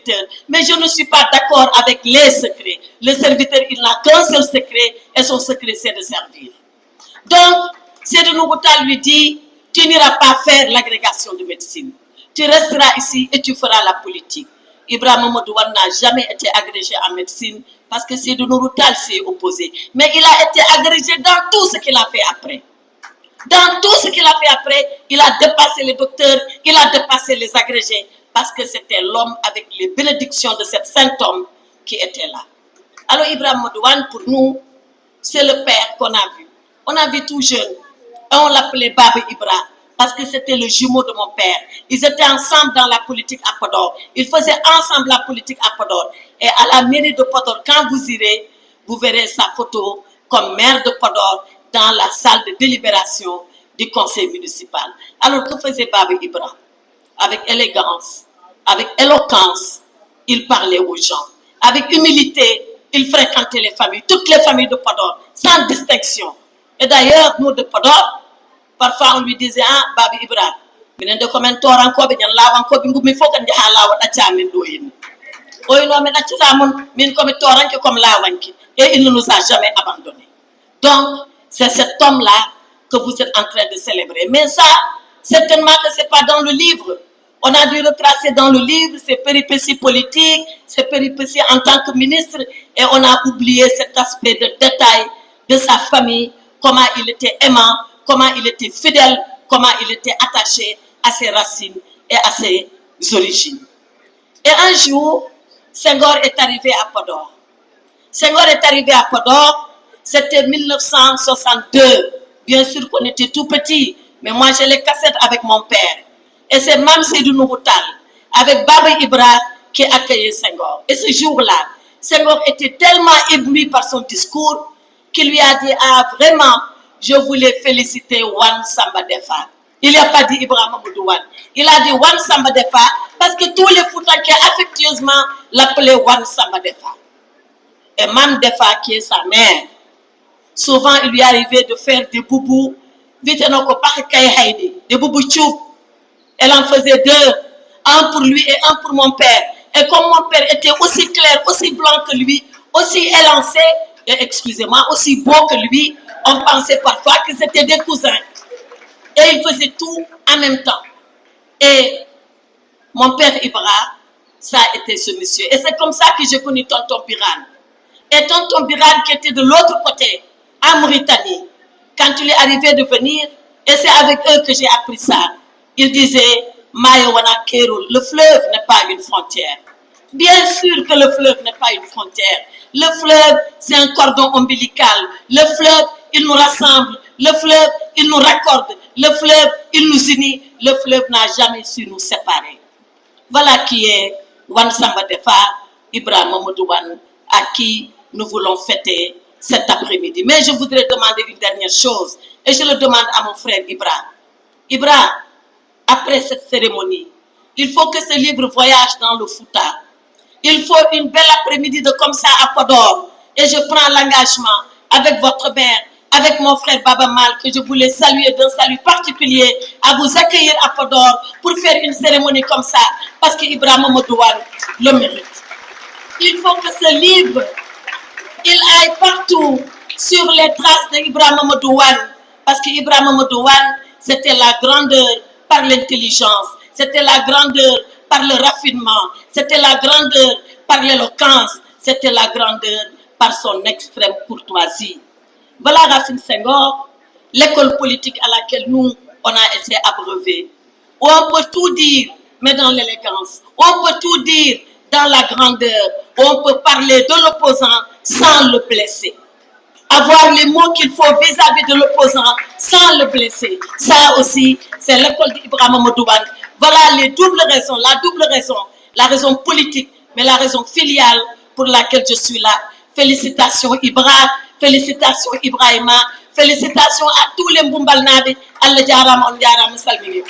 serviteur. Mais je ne suis pas d'accord avec les secrets. Le serviteur, il n'a qu'un seul secret, et son secret, c'est de servir. Donc, Seydou Nourou Tall lui dit, tu n'iras pas faire l'agrégation de médecine. Tu resteras ici et tu feras la politique. Ibrahima Mamadou Wane n'a jamais été agrégé en médecine parce que Seydou Nourou Tall s'est opposé. Mais il a été agrégé dans tout ce qu'il a fait après. Dans tout ce qu'il a fait après, il a dépassé les docteurs, il a dépassé les agrégés parce que c'était l'homme avec les bénédictions de cet saint homme qui était là. Alors Ibrahima Mamadou Wane, pour nous, c'est le père qu'on a vu. On a vu tout jeune et on l'appelait Baba Ibra parce que c'était le jumeau de mon père. Ils étaient ensemble dans la politique à Podor. Ils faisaient ensemble la politique à Podor. Et à la mairie de Podor, quand vous irez, vous verrez sa photo comme maire de Podor dans la salle de délibération du conseil municipal. Alors que faisait Baba Ibra? Avec élégance, avec éloquence, il parlait aux gens. Avec humilité, il fréquentait les familles, toutes les familles de Podor, sans distinction. Et d'ailleurs, nous de Podor, parfois on lui disait, ah, Baba Ibra, minen de komen torankoɓe ñan lawankoɓe ngummi fof kan jaha lawa ɗaccamin ɗo henni oyno mi ɗaccatamon min komi toranke comme lawanki et il ne nous a jamais abandonné. Donc c'est cet homme là que vous êtes en train de célébrer, mais ça certainement que c'est pas dans le livre. On a dû retracer dans le livre ses péripéties politiques, ses péripéties en tant que ministre, et on a oublié cet aspect de détail de sa famille, comment il était aimant, comment il était fidèle, comment il était attaché à ses racines et à ses origines. Et un jour, Senghor est arrivé à Podor. Senghor est arrivé à Podor, c'était 1962. Bien sûr qu'on était tout petit, mais moi j'ai les cassettes avec mon père. Et c'est Mame Seydou Nourou Tall, avec Baba Ibra, qui accueillait Senghor. Et ce jour-là, Senghor était tellement ébloui par son discours qu'il lui a dit, ah vraiment, je voulais féliciter Wane Samba Defa. Il n'a pas dit Ibrahima Mamadou Wane. Il a dit Wane Samba Defa parce que tous les Foutanké affectueusement l'appelaient Wane Samba Defa. Et Mame Defa, qui est sa mère, souvent il lui arrivait de faire des boubous, des boubous tchoub. Elle en faisait deux, un pour lui et un pour mon père. Et comme mon père était aussi clair, aussi blanc que lui, aussi élancé, et excusez-moi, aussi beau que lui, on pensait parfois que c'était des cousins. Et ils faisaient tout en même temps. Et mon père Ibra, ça a été ce monsieur. Et c'est comme ça que j'ai connu Tonton Birane. Et Tonton Birane qui était de l'autre côté, en Mauritanie, quand il est arrivé de venir, et c'est avec eux que j'ai appris ça, il disait, Maïwana Kéroul, le fleuve n'est pas une frontière. Bien sûr que le fleuve n'est pas une frontière. Le fleuve, c'est un cordon ombilical. Le fleuve, il nous rassemble. Le fleuve, il nous raccorde. Le fleuve, il nous unit. Le fleuve n'a jamais su nous séparer. Voilà qui est Wane Samba Defa, Ibrahima Mamadou Wane, à qui nous voulons fêter cet après-midi. Mais je voudrais demander une dernière chose, et je le demande à mon frère Ibra. Ibra, après cette cérémonie, il faut que ce livre voyage dans le Fouta. Il faut une belle après-midi de comme ça à Podor. Et je prends l'engagement avec votre mère, avec mon frère Baba Mal, que je voulais saluer d'un salut particulier, à vous accueillir à Podor pour faire une cérémonie comme ça, parce que Ibrahima Mamadou Wane le mérite. Il faut que ce livre, il aille partout sur les traces d'Ibrahima Mamadou Wane, parce que Ibrahima Mamadou Wane, c'était la grandeur par l'intelligence, c'était la grandeur par le raffinement, c'était la grandeur par l'éloquence, c'était la grandeur par son extrême courtoisie. Voilà Racine Senghor, l'école politique à laquelle nous, on a été abreuvés. Où on peut tout dire, mais dans l'élégance. Où on peut tout dire dans la grandeur. Où on peut parler de l'opposant sans le blesser. Avoir les mots qu'il faut vis-à-vis de l'opposant sans le blesser. Ça aussi, c'est l'école d'Ibrahima Mamadou Wane. Voilà les doubles raisons, la raison politique, mais la raison filiale pour laquelle je suis là. Félicitations Ibra, félicitations Ibrahima, félicitations à tous les Mboumbal Nabi, Allah Jarama, on Jarama Salmini.